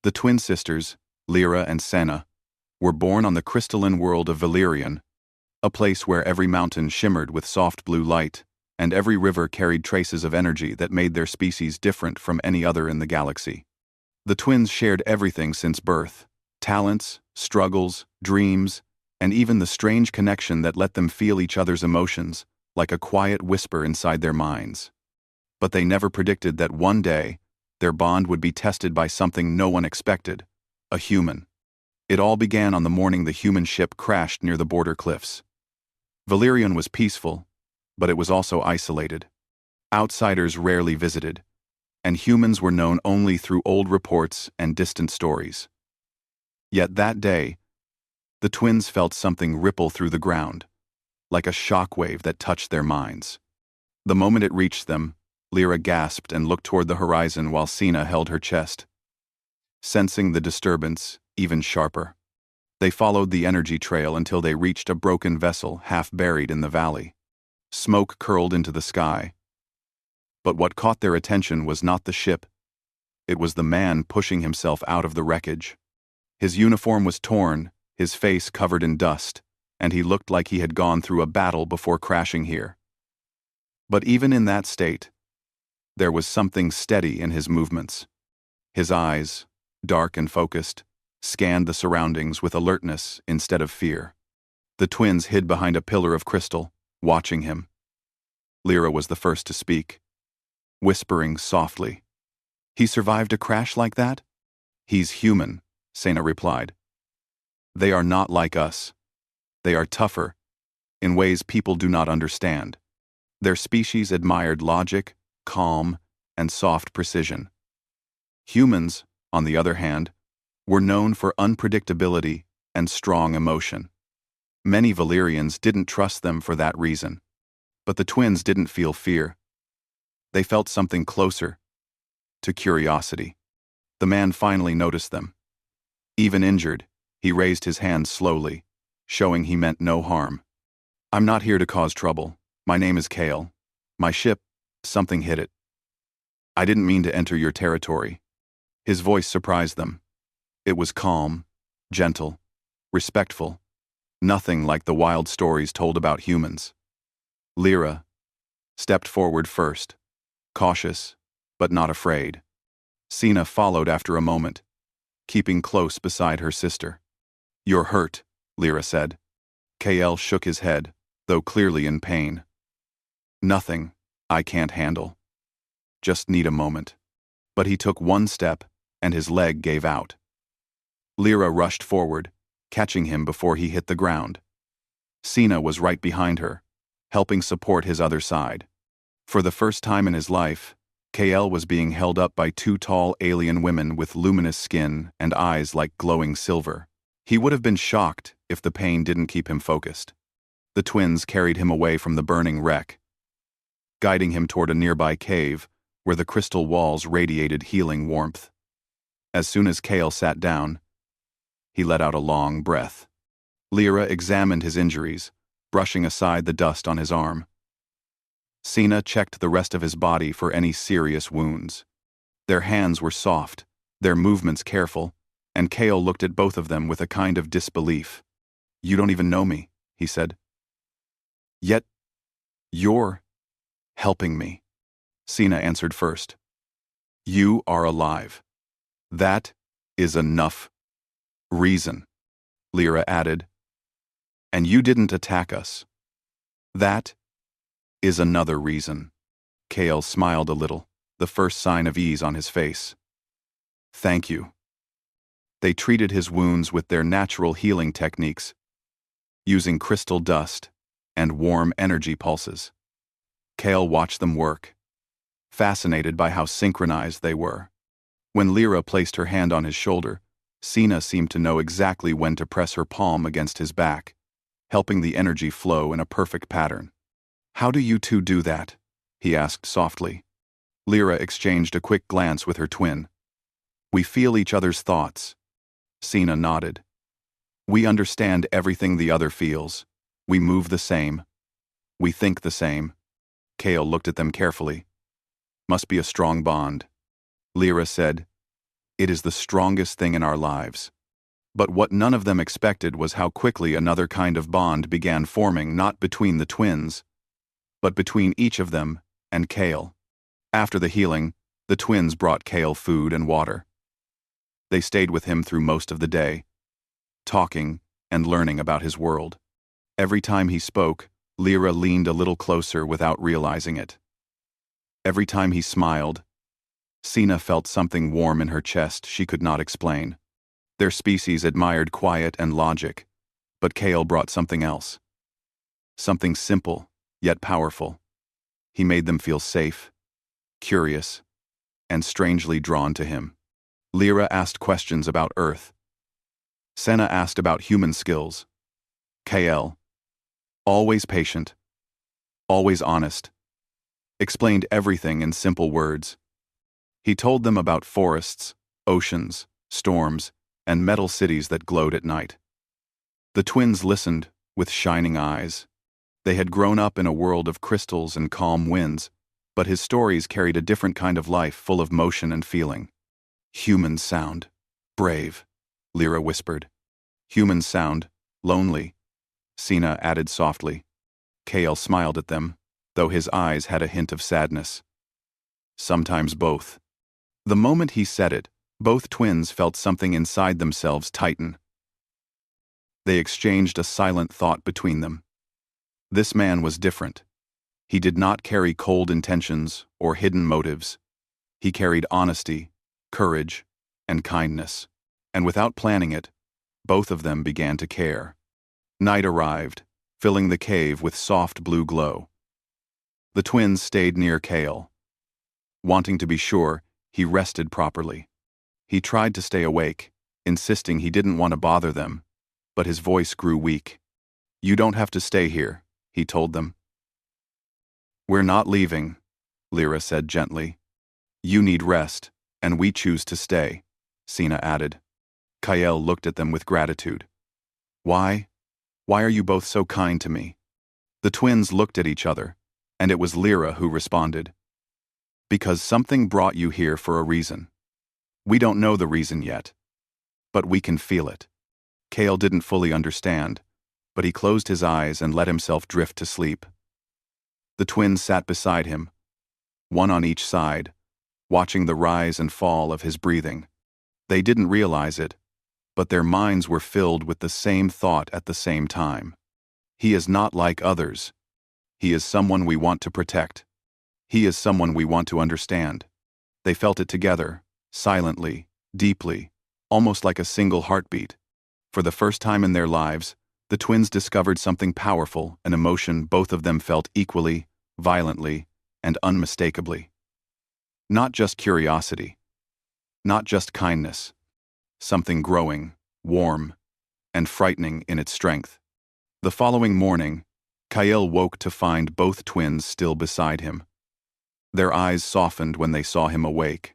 The twin sisters, Lyra and Senna, were born on the crystalline world of Valerian, a place where every mountain shimmered with soft blue light, and every river carried traces of energy that made their species different from any other in the galaxy. The twins shared everything since birth: talents, struggles, dreams, and even the strange connection that let them feel each other's emotions, like a quiet whisper inside their minds. But they never predicted that one day, their bond would be tested by something no one expected: a human. It all began on the morning the human ship crashed near the border cliffs. Valerian was peaceful, but it was also isolated. Outsiders rarely visited, and humans were known only through old reports and distant stories. Yet that day, the twins felt something ripple through the ground, like a shockwave that touched their minds. The moment it reached them, Lyra gasped and looked toward the horizon while Senna held her chest, sensing the disturbance even sharper. They followed the energy trail until they reached a broken vessel half buried in the valley. Smoke curled into the sky. But what caught their attention was not the ship. It was the man pushing himself out of the wreckage. His uniform was torn, his face covered in dust, and he looked like he had gone through a battle before crashing here. But even in that state, there was something steady in his movements. His eyes, dark and focused, scanned the surroundings with alertness instead of fear. The twins hid behind a pillar of crystal, watching him. Lyra was the first to speak, whispering softly. "He survived a crash like that?" "He's human," Senna replied. "They are not like us. They are tougher, in ways people do not understand. Their species admired logic, calm, and soft precision. Humans, on the other hand, were known for unpredictability and strong emotion. Many Valerians didn't trust them for that reason. But the twins didn't feel fear. They felt something closer, to curiosity. The man finally noticed them. Even injured, he raised his hand slowly, showing he meant no harm. "I'm not here to cause trouble. My name is Kale. My ship, something hit it. I didn't mean to enter your territory." His voice surprised them. It was calm, gentle, respectful, nothing like the wild stories told about humans. Lyra stepped forward first, cautious, but not afraid. Senna followed after a moment, keeping close beside her sister. "You're hurt," Lyra said. Kael shook his head, though clearly in pain. "Nothing I can't handle. Just need a moment." But he took one step, and his leg gave out. Lyra rushed forward, catching him before he hit the ground. Senna was right behind her, helping support his other side. For the first time in his life, Kael was being held up by two tall alien women with luminous skin and eyes like glowing silver. He would have been shocked if the pain didn't keep him focused. The twins carried him away from the burning wreck, guiding him toward a nearby cave where the crystal walls radiated healing warmth. As soon as Kael sat down, he let out a long breath. Lyra examined his injuries, brushing aside the dust on his arm. Senna checked the rest of his body for any serious wounds. Their hands were soft, their movements careful, and Kael looked at both of them with a kind of disbelief. "You don't even know me," he said. "Yet, you're helping me," Senna answered first. "You are alive. That is enough reason," Lyra added. "And you didn't attack us. That is another reason." Kael smiled a little, the first sign of ease on his face. "Thank you." They treated his wounds with their natural healing techniques, using crystal dust and warm energy pulses. Kael watched them work, fascinated by how synchronized they were. When Lyra placed her hand on his shoulder, Senna seemed to know exactly when to press her palm against his back, helping the energy flow in a perfect pattern. "How do you two do that?" he asked softly. Lyra exchanged a quick glance with her twin. "We feel each other's thoughts." Senna nodded. "We understand everything the other feels. We move the same. We think the same." Kael looked at them carefully. "Must be a strong bond," Lyra said, It is the strongest thing in our lives. But what none of them expected was how quickly another kind of bond began forming, not between the twins, but between each of them and Kale. After the healing, the twins brought Kale food and water. They stayed with him through most of the day, talking and learning about his world. Every time he spoke, Lyra leaned a little closer without realizing it. Every time he smiled, Sina felt something warm in her chest she could not explain. Their species admired quiet and logic, but Kale brought something else. Something simple, yet powerful. He made them feel safe, curious, and strangely drawn to him. Lyra asked questions about Earth. Senna asked about human skills. Kale, always patient, always honest, explained everything in simple words. He told them about forests, oceans, storms, and metal cities that glowed at night. The twins listened with shining eyes. They had grown up in a world of crystals and calm winds, but his stories carried a different kind of life full of motion and feeling. Humans sound brave, Lyra whispered. Humans sound lonely, Sina added softly. Kale smiled at them, though his eyes had a hint of sadness. Sometimes both. The moment he said it, both twins felt something inside themselves tighten. They exchanged a silent thought between them. This man was different. He did not carry cold intentions or hidden motives. He carried honesty, courage, and kindness. And without planning it, both of them began to care. Night arrived, filling the cave with soft blue glow. The twins stayed near Kale. Wanting to be sure, he rested properly. He tried to stay awake, insisting he didn't want to bother them, but his voice grew weak. "You don't have to stay here," he told them. "We're not leaving," Lyra said gently. "You need rest, and we choose to stay," Sina added. Kyle looked at them with gratitude. "Why? Why are you both so kind to me?" The twins looked at each other, and it was Lyra who responded. "Because something brought you here for a reason. We don't know the reason yet, but we can feel it." Kale didn't fully understand, but he closed his eyes and let himself drift to sleep. The twins sat beside him, one on each side, watching the rise and fall of his breathing. They didn't realize it, but their minds were filled with the same thought at the same time. He is not like others. He is someone we want to protect. He is someone we want to understand. They felt it together, silently, deeply, almost like a single heartbeat. For the first time in their lives, the twins discovered something powerful, an emotion both of them felt equally, violently, and unmistakably. Not just curiosity. Not just kindness. Something growing, warm, and frightening in its strength. The following morning, Kyle woke to find both twins still beside him. Their eyes softened when they saw him awake.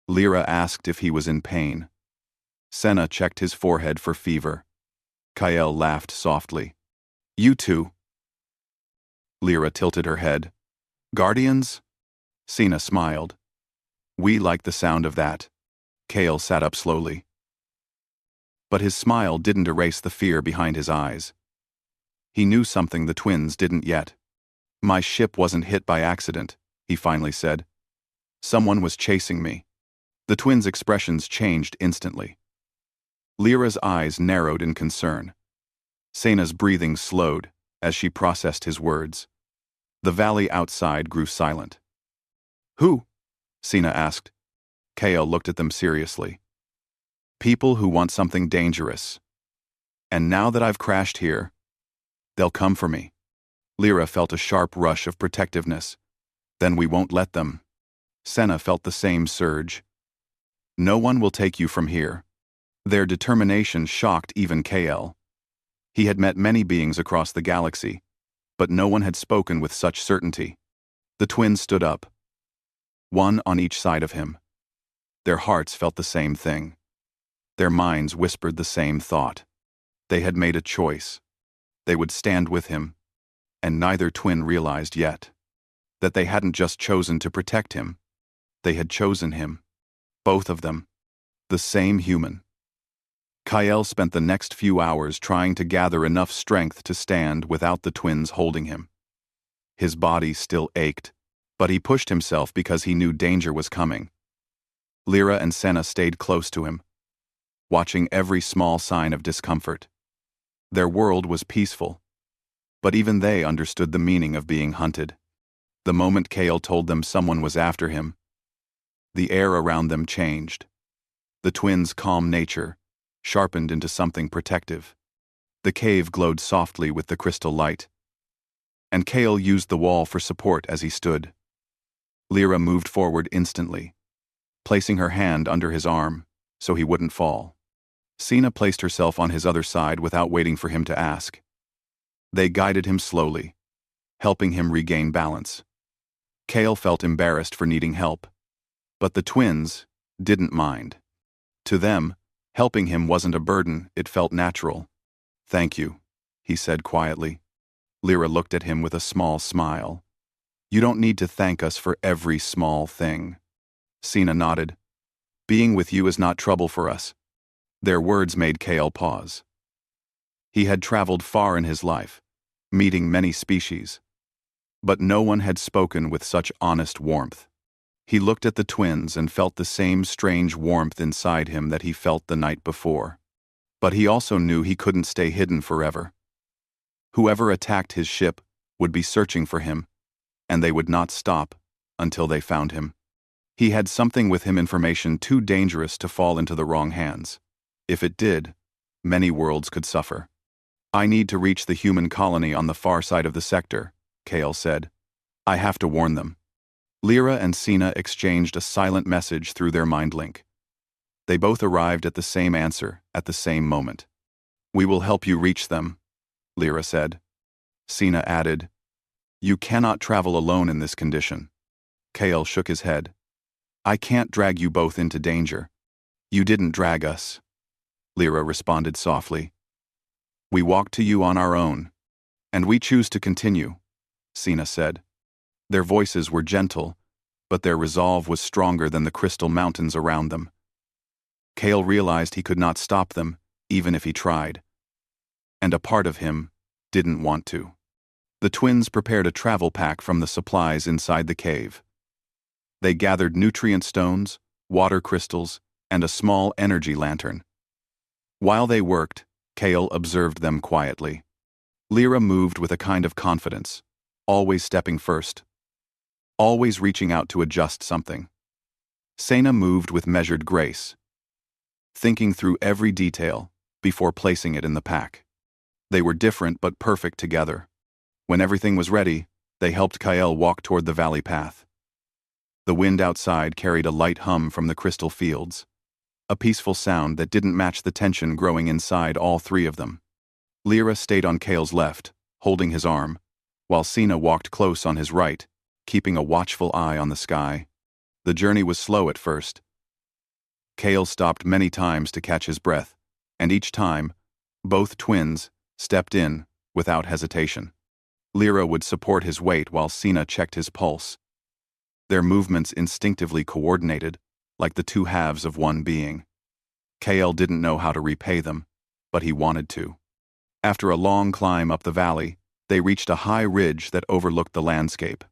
Lyra asked if he was in pain. Senna checked his forehead for fever. Kyle laughed softly. "You two." Lyra tilted her head. "Guardians?" Sina smiled. "We like the sound of that." Kale sat up slowly. But his smile didn't erase the fear behind his eyes. He knew something the twins didn't yet. "My ship wasn't hit by accident," he finally said. "Someone was chasing me." The twins' expressions changed instantly. Lyra's eyes narrowed in concern. Sena's breathing slowed as she processed his words. The valley outside grew silent. "Who?" Sina asked. Kale looked at them seriously. "People who want something dangerous. And now that I've crashed here, they'll come for me." Lyra felt a sharp rush of protectiveness. "Then we won't let them." Senna felt the same surge. "No one will take you from here." Their determination shocked even Kale. He had met many beings across the galaxy, but no one had spoken with such certainty. The twins stood up, one on each side of him. Their hearts felt the same thing. Their minds whispered the same thought. They had made a choice. They would stand with him, and neither twin realized yet that they hadn't just chosen to protect him. They had chosen him. Both of them. The same human. Kyle spent the next few hours trying to gather enough strength to stand without the twins holding him. His body still ached, but he pushed himself because he knew danger was coming. Lyra and Senna stayed close to him, watching every small sign of discomfort. Their world was peaceful, but even they understood the meaning of being hunted. The moment Kale told them someone was after him, the air around them changed. The twins' calm nature sharpened into something protective. The cave glowed softly with the crystal light, and Kale used the wall for support as he stood. Lyra moved forward instantly, placing her hand under his arm so he wouldn't fall. Sina placed herself on his other side without waiting for him to ask. They guided him slowly, helping him regain balance. Kale felt embarrassed for needing help, but the twins didn't mind. To them, helping him wasn't a burden, it felt natural. "Thank you," he said quietly. Lyra looked at him with a small smile. "You don't need to thank us for every small thing." Sina nodded. "Being with you is not trouble for us." Their words made Kale pause. He had traveled far in his life, meeting many species, but no one had spoken with such honest warmth. He looked at the twins and felt the same strange warmth inside him that he felt the night before. But he also knew he couldn't stay hidden forever. Whoever attacked his ship would be searching for him, and they would not stop until they found him. He had something with him, information too dangerous to fall into the wrong hands. If it did, many worlds could suffer. "I need to reach the human colony on the far side of the sector," Kale said. "I have to warn them." Lyra and Sina exchanged a silent message through their mind link. They both arrived at the same answer at the same moment. "We will help you reach them," Lyra said. Sina added, "You cannot travel alone in this condition." Kale shook his head. "I can't drag you both into danger." "You didn't drag us," Lyra responded softly. "We walked to you on our own, and we choose to continue," Sina said. Their voices were gentle, but their resolve was stronger than the crystal mountains around them. Kale realized he could not stop them, even if he tried. And a part of him didn't want to. The twins prepared a travel pack from the supplies inside the cave. They gathered nutrient stones, water crystals, and a small energy lantern. While they worked, Kale observed them quietly. Lyra moved with a kind of confidence, always stepping first, always reaching out to adjust something. Sena moved with measured grace, thinking through every detail before placing it in the pack. They were different but perfect together. When everything was ready, they helped Kyle walk toward the valley path. The wind outside carried a light hum from the crystal fields, a peaceful sound that didn't match the tension growing inside all three of them. Lyra stayed on Kale's left, holding his arm, while Sina walked close on his right, keeping a watchful eye on the sky. The journey was slow at first. Kale stopped many times to catch his breath, and each time, both twins stepped in without hesitation. Lyra would support his weight while Sina checked his pulse. Their movements instinctively coordinated, like the two halves of one being. Kale didn't know how to repay them, but he wanted to. After a long climb up the valley, they reached a high ridge that overlooked the landscape.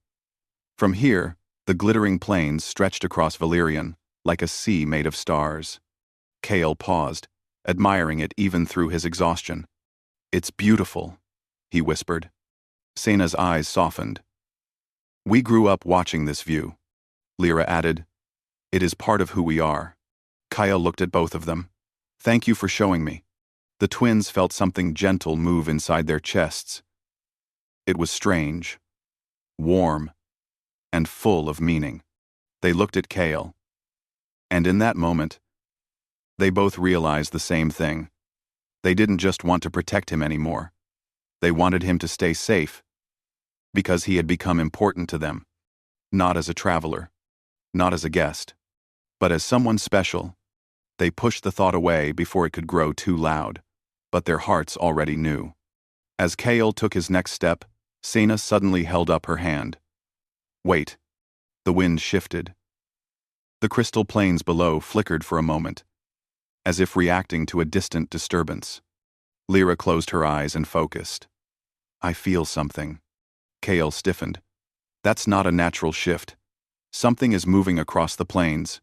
From here, the glittering plains stretched across Valerian, like a sea made of stars. Kale paused, admiring it even through his exhaustion. "It's beautiful," he whispered. Sena's eyes softened. "We grew up watching this view," Lyra added. "It is part of who we are." Kyle looked at both of them. "Thank you for showing me." The twins felt something gentle move inside their chests. It was strange, warm, and full of meaning. They looked at Kale. And in that moment, they both realized the same thing. They didn't just want to protect him anymore. They wanted him to stay safe, because he had become important to them. Not as a traveler, not as a guest, but as someone special. They pushed the thought away before it could grow too loud, but their hearts already knew. As Kale took his next step, Sena suddenly held up her hand. "Wait." The wind shifted. The crystal plains below flickered for a moment, as if reacting to a distant disturbance. Lyra closed her eyes and focused. I feel something. Kale stiffened. That's not a natural shift. Something is moving across the plains.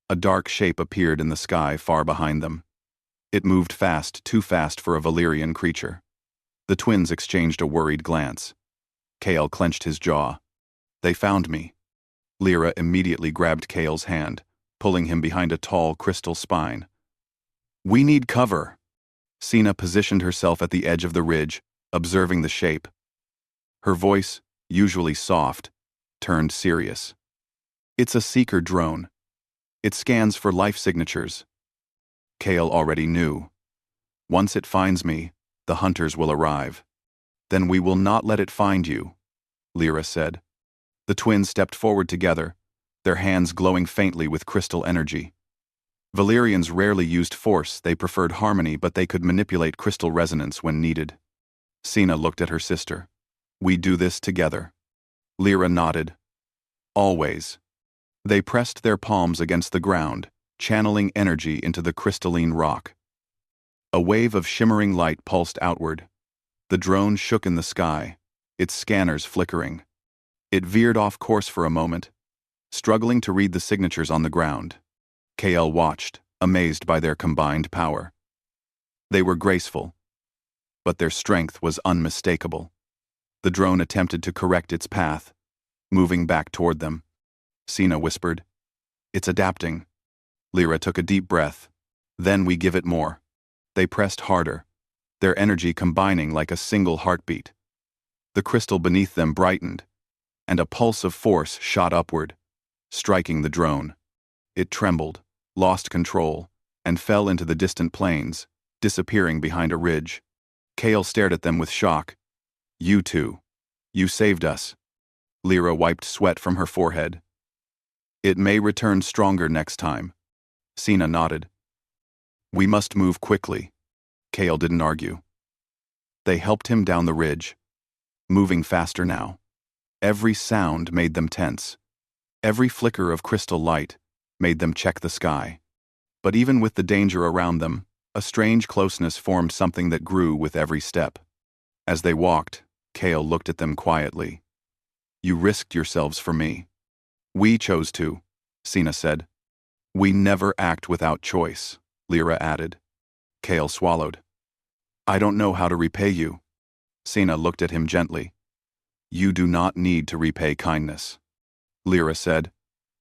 A dark shape appeared in the sky far behind them. It moved fast, too fast for a Valyrian creature. The twins exchanged a worried glance. Kale clenched his jaw. They found me. Lyra immediately grabbed Kale's hand, pulling him behind a tall crystal spine. We need cover. Sina positioned herself at the edge of the ridge, observing the shape. Her voice, usually soft, turned serious. It's a seeker drone. It scans for life signatures. Kale already knew. Once it finds me, the hunters will arrive. Then we will not let it find you, Lyra said. The twins stepped forward together, their hands glowing faintly with crystal energy. Valyrians rarely used force, they preferred harmony, but they could manipulate crystal resonance when needed. Sina looked at her sister. We do this together. Lyra nodded. Always. They pressed their palms against the ground, channeling energy into the crystalline rock. A wave of shimmering light pulsed outward. The drone shook in the sky, its scanners flickering. It veered off course for a moment, struggling to read the signatures on the ground. Kale watched, amazed by their combined power. They were graceful, but their strength was unmistakable. The drone attempted to correct its path, moving back toward them. Sina whispered, It's adapting. Lyra took a deep breath. Then we give it more. They pressed harder, their energy combining like a single heartbeat. The crystal beneath them brightened, and a pulse of force shot upward, striking the drone. It trembled, lost control, and fell into the distant plains, disappearing behind a ridge. Kale stared at them with shock. You two. You saved us. Lyra wiped sweat from her forehead. It may return stronger next time. Sina nodded. We must move quickly. Kale didn't argue. They helped him down the ridge, moving faster now. Every sound made them tense. Every flicker of crystal light made them check the sky. But even with the danger around them, a strange closeness formed, something that grew with every step. As they walked, Kale looked at them quietly. You risked yourselves for me. We chose to, Sina said. We never act without choice, Lyra added. Kale swallowed. I don't know how to repay you. Sina looked at him gently. You do not need to repay kindness. Lyra said.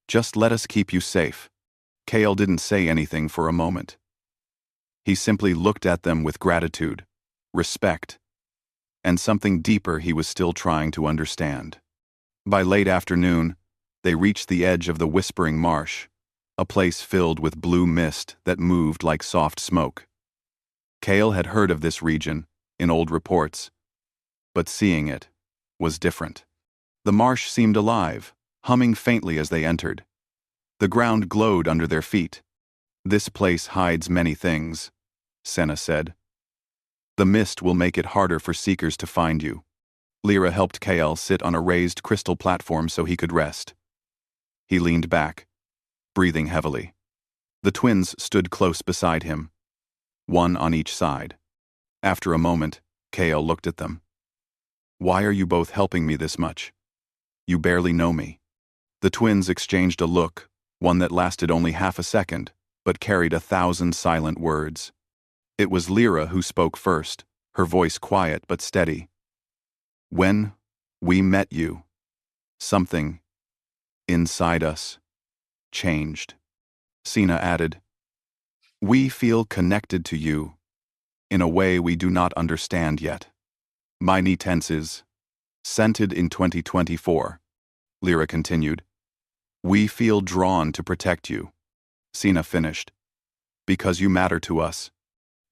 Just let us keep you safe. Kale didn't say anything for a moment. He simply looked at them with gratitude, respect, and something deeper he was still trying to understand. By late afternoon, they reached the edge of the Whispering Marsh, a place filled with blue mist that moved like soft smoke. Kale had heard of this region in old reports, but seeing it was different. The marsh seemed alive, humming faintly as they entered. The ground glowed under their feet. This place hides many things, Senna said. The mist will make it harder for seekers to find you. Lyra helped Kale sit on a raised crystal platform so he could rest. He leaned back, breathing heavily. The twins stood close beside him, one on each side. After a moment, Kale looked at them. Why are you both helping me this much? You barely know me. The twins exchanged a look, one that lasted only half a second, but carried 1,000 silent words. It was Lyra who spoke first, her voice quiet but steady. When we met you, something inside us changed. Sina added, We feel connected to you in a way we do not understand yet. Mine tenses, scented in 2024. Lyra continued, We feel drawn to protect you. Sina finished, Because you matter to us.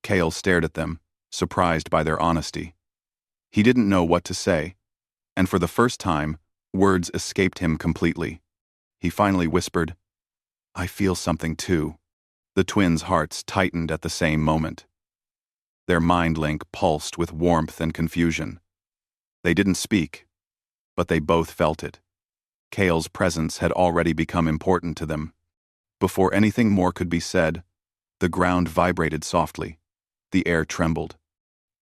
Kale stared at them, surprised by their honesty. He didn't know what to say, and for the first time, words escaped him completely. He finally whispered, I feel something too. The twins' hearts tightened at the same moment. Their mind link pulsed with warmth and confusion. They didn't speak, but they both felt it. Kale's presence had already become important to them. Before anything more could be said, The ground vibrated softly. The air trembled.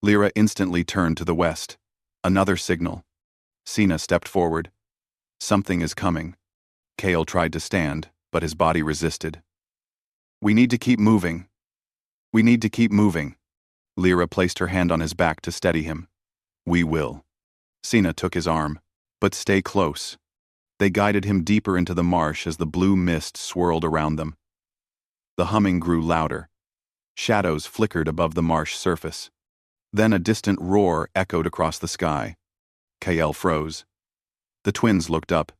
Lyra instantly turned to the west. Another signal. Sina stepped forward. Something is coming. Kale tried to stand, but his body resisted. We need to keep moving. We need to keep moving. Lyra placed her hand on his back to steady him. We will. Sina took his arm. But stay close. They guided him deeper into the marsh as the blue mist swirled around them. The humming grew louder. Shadows flickered above the marsh surface. Then a distant roar echoed across the sky. Kael froze. The twins looked up.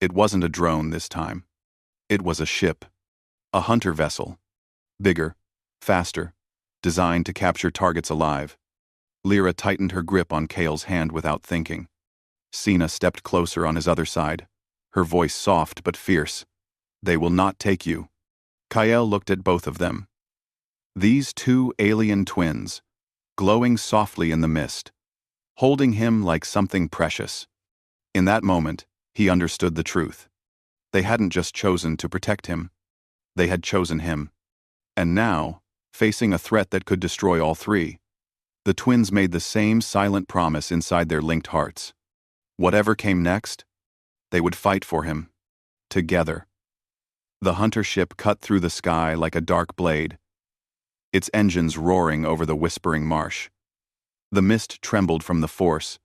It wasn't a drone this time. It was a ship. A hunter vessel. Bigger, faster, designed to capture targets alive. Lyra tightened her grip on Kael's hand without thinking. Sina stepped closer on his other side, her voice soft but fierce. They will not take you. Kael looked at both of them. These two alien twins, glowing softly in the mist, holding him like something precious. In that moment, he understood the truth. They hadn't just chosen to protect him. They had chosen him. And now, facing a threat that could destroy all three, the twins made the same silent promise inside their linked hearts. Whatever came next, they would fight for him. Together. The hunter ship cut through the sky like a dark blade, its engines roaring over the whispering marsh. The mist trembled from the force,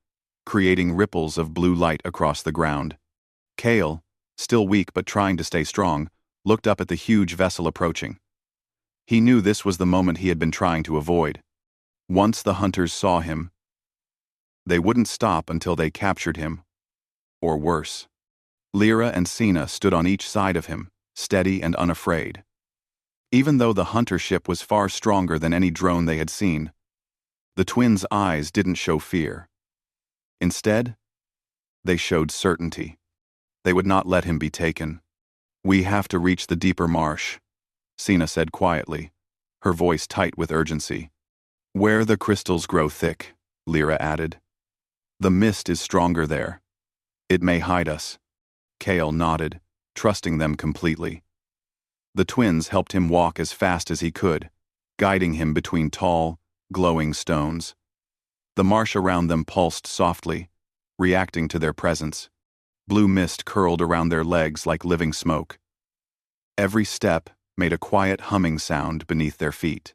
creating ripples of blue light across the ground. Kael, still weak but trying to stay strong, looked up at the huge vessel approaching. He knew this was the moment he had been trying to avoid. Once the hunters saw him, they wouldn't stop until they captured him. Or worse. Lyra and Sina stood on each side of him, steady and unafraid. Even though the hunter ship was far stronger than any drone they had seen, the twins' eyes didn't show fear. Instead, they showed certainty. They would not let him be taken. We have to reach the deeper marsh, Sina said quietly, her voice tight with urgency. Where the crystals grow thick, Lyra added. The mist is stronger there. It may hide us. Kael nodded, trusting them completely. The twins helped him walk as fast as he could, guiding him between tall, glowing stones. The marsh around them pulsed softly, reacting to their presence. Blue mist curled around their legs like living smoke. Every step made a quiet humming sound beneath their feet.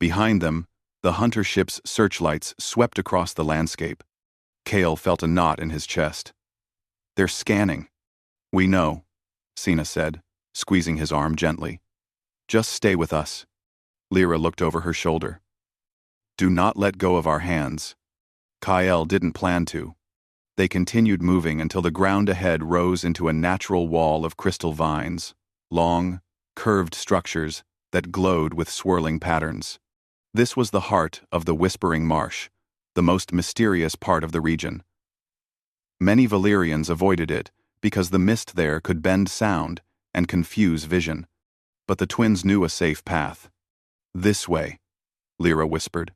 Behind them, the hunter ship's searchlights swept across the landscape. Kael felt a knot in his chest. They're scanning. We know, Sina said, squeezing his arm gently. Just stay with us. Lyra looked over her shoulder. Do not let go of our hands. Kael didn't plan to. They continued moving until the ground ahead rose into a natural wall of crystal vines, long, curved structures that glowed with swirling patterns. This was the heart of the Whispering Marsh, the most mysterious part of the region. Many Valyrians avoided it because the mist there could bend sound and confuse vision, but the twins knew a safe path. This way, Lyra whispered,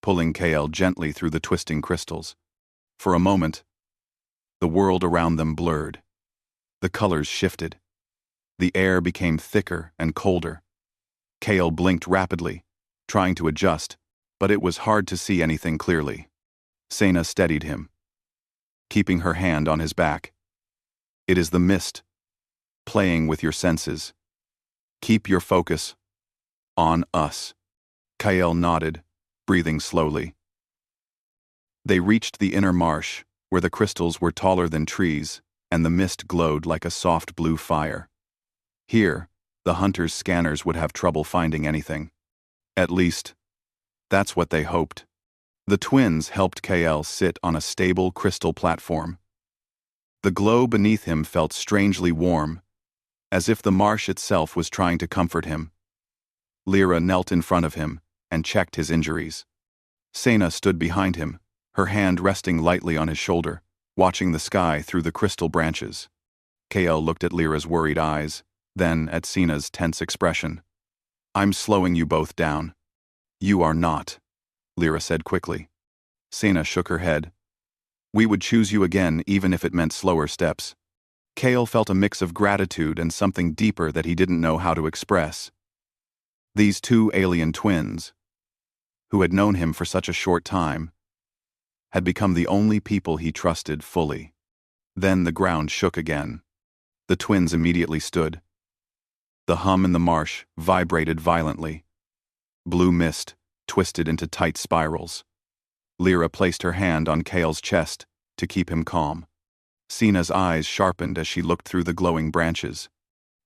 pulling Kael gently through the twisting crystals. For a moment, the world around them blurred. The colors shifted. The air became thicker and colder. Kael blinked rapidly, trying to adjust, but it was hard to see anything clearly. Sena steadied him, keeping her hand on his back. It is the mist, playing with your senses. Keep your focus on us. Kael nodded, breathing slowly. They reached the inner marsh, where the crystals were taller than trees, and the mist glowed like a soft blue fire. Here, the hunters' scanners would have trouble finding anything. At least, that's what they hoped. The twins helped Kael sit on a stable crystal platform. The glow beneath him felt strangely warm, as if the marsh itself was trying to comfort him. Lyra knelt in front of him and checked his injuries. Sena stood behind him, her hand resting lightly on his shoulder, watching the sky through the crystal branches. Kael looked at Lyra's worried eyes, then at Sena's tense expression. I'm slowing you both down. You are not, Lyra said quickly. Sena shook her head. We would choose you again even if it meant slower steps. Kael felt a mix of gratitude and something deeper that he didn't know how to express. These two alien twins, who had known him for such a short time, had become the only people he trusted fully. Then the ground shook again. The twins immediately stood. The hum in the marsh vibrated violently. Blue mist twisted into tight spirals. Lyra placed her hand on Kale's chest to keep him calm. Sina's eyes sharpened as she looked through the glowing branches.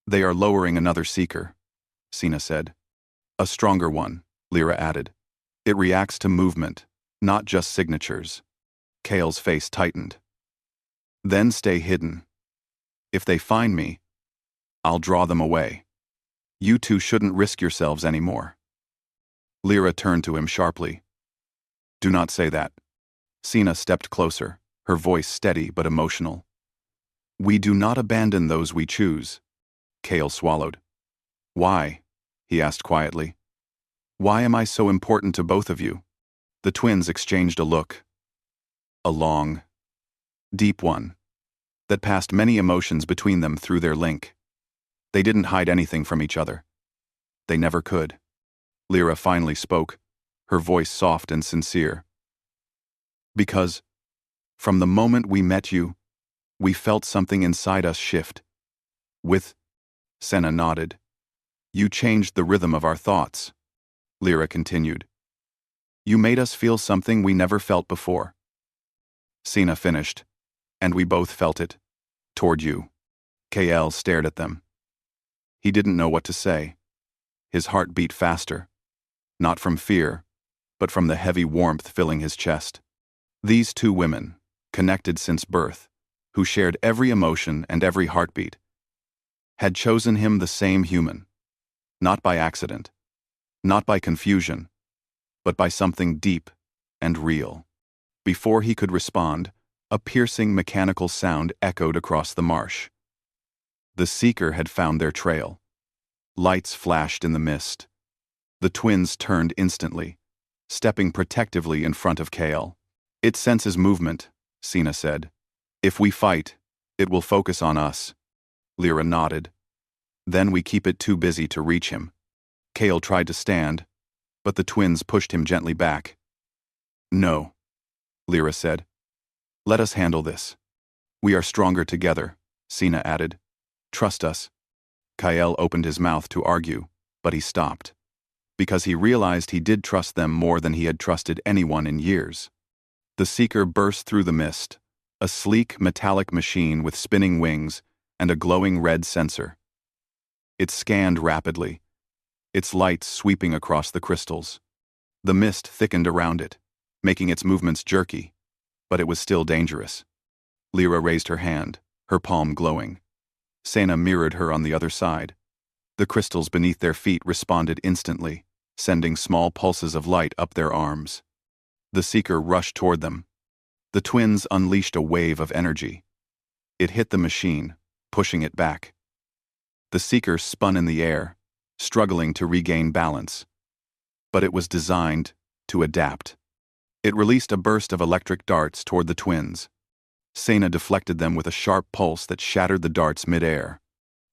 "They are lowering another seeker," Sina said. "A stronger one," Lyra added. "It reacts to movement, not just signatures." Kale's face tightened. "Then stay hidden. If they find me, I'll draw them away. You two shouldn't risk yourselves anymore." Lyra turned to him sharply. "Do not say that." Sina stepped closer, her voice steady but emotional. "We do not abandon those we choose." Kale swallowed. "Why?" he asked quietly. "Why am I so important to both of you?" The twins exchanged a look. A long, deep one, that passed many emotions between them through their link. They didn't hide anything from each other. They never could. Lyra finally spoke, her voice soft and sincere. "Because, from the moment we met you, we felt something inside us shift. With," Senna nodded, "you changed the rhythm of our thoughts." Lyra continued. "You made us feel something we never felt before." Sina finished, "And we both felt it. Toward you." KL stared at them. He didn't know what to say. His heart beat faster. Not from fear, but from the heavy warmth filling his chest. These two women, connected since birth, who shared every emotion and every heartbeat, had chosen him the same human. Not by accident. Not by confusion. But by something deep and real. Before he could respond, a piercing mechanical sound echoed across the marsh. The seeker had found their trail. Lights flashed in the mist. The twins turned instantly, stepping protectively in front of Kale. "It senses movement," Sina said. "If we fight, it will focus on us." Lyra nodded. "Then we keep it too busy to reach him." Kale tried to stand, but the twins pushed him gently back. "No," Lyra said. "Let us handle this. We are stronger together," Sina added. "Trust us." Kyle opened his mouth to argue, but he stopped. Because he realized he did trust them more than he had trusted anyone in years. The seeker burst through the mist, a sleek metallic machine with spinning wings and a glowing red sensor. It scanned rapidly, its lights sweeping across the crystals. The mist thickened around it, making its movements jerky, but it was still dangerous. Lyra raised her hand, her palm glowing. Sena mirrored her on the other side. The crystals beneath their feet responded instantly, sending small pulses of light up their arms. The seeker rushed toward them. The twins unleashed a wave of energy. It hit the machine, pushing it back. The seeker spun in the air, struggling to regain balance. But it was designed to adapt. It released a burst of electric darts toward the twins. Sena deflected them with a sharp pulse that shattered the darts mid-air.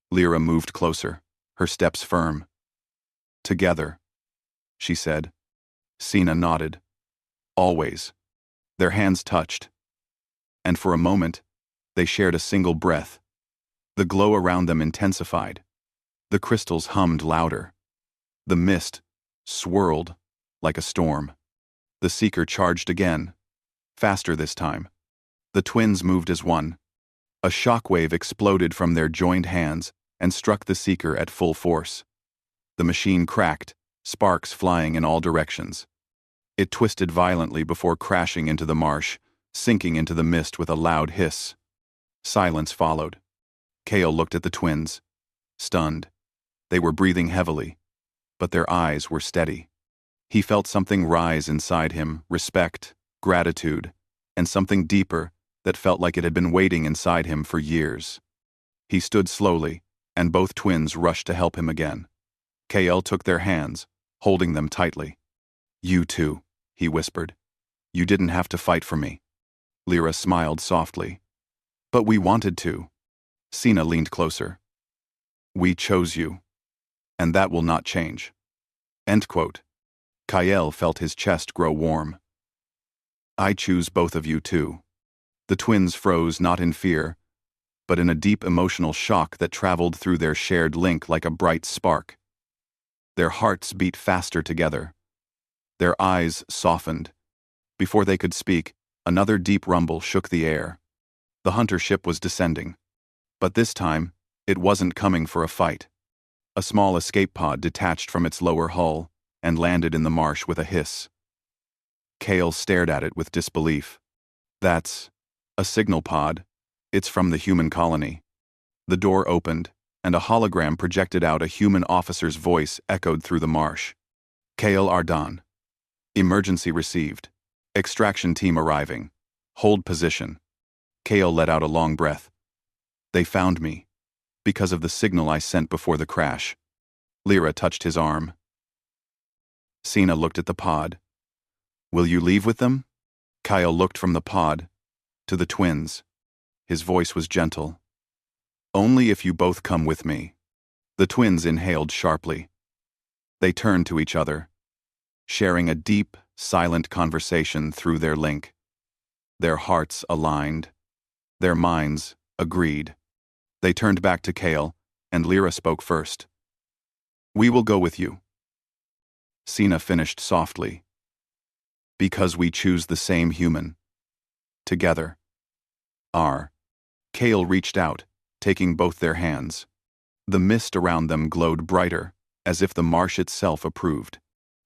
Lyra moved closer, her steps firm. "Together," she said. Sena nodded. "Always." Their hands touched. And for a moment, they shared a single breath. The glow around them intensified. The crystals hummed louder. The mist swirled like a storm. The seeker charged again, faster this time. The twins moved as one. A shockwave exploded from their joined hands and struck the seeker at full force. The machine cracked, sparks flying in all directions. It twisted violently before crashing into the marsh, sinking into the mist with a loud hiss. Silence followed. Kale looked at the twins, stunned. They were breathing heavily, but their eyes were steady. He felt something rise inside him, respect, gratitude, and something deeper that felt like it had been waiting inside him for years. He stood slowly, and both twins rushed to help him again. Kale took their hands, holding them tightly. "You too," he whispered. "You didn't have to fight for me." Lyra smiled softly. "But we wanted to." Sena leaned closer. "We chose you, and that will not change." End quote. Kyle felt his chest grow warm. I choose both of you too. The twins froze not in fear, but in a deep emotional shock that traveled through their shared link like a bright spark. Their hearts beat faster together. Their eyes softened. Before they could speak, another deep rumble shook the air. The hunter ship was descending. But this time, it wasn't coming for a fight. A small escape pod detached from its lower hull and landed in the marsh with a hiss. Kale stared at it with disbelief. That's a signal pod. It's from the human colony. The door opened, and a hologram projected out. A human officer's voice echoed through the marsh. Kale Ardan. Emergency received. Extraction team arriving. Hold position. Kale let out a long breath. They found me. Because of the signal I sent before the crash. Lyra touched his arm. Cena looked at the pod. Will you leave with them? Kyle looked from the pod to the twins. His voice was gentle. Only if you both come with me. The twins inhaled sharply. They turned to each other, sharing a deep, silent conversation through their link. Their hearts aligned. Their minds agreed. They turned back to Kale, and Lyra spoke first. We will go with you. Cena finished softly. Because we choose the same human. Together. Kale reached out, taking both their hands. The mist around them glowed brighter, as if the marsh itself approved.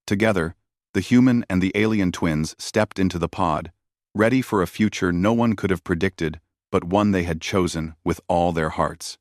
Together, the human and the alien twins stepped into the pod, ready for a future no one could have predicted, but one they had chosen with all their hearts.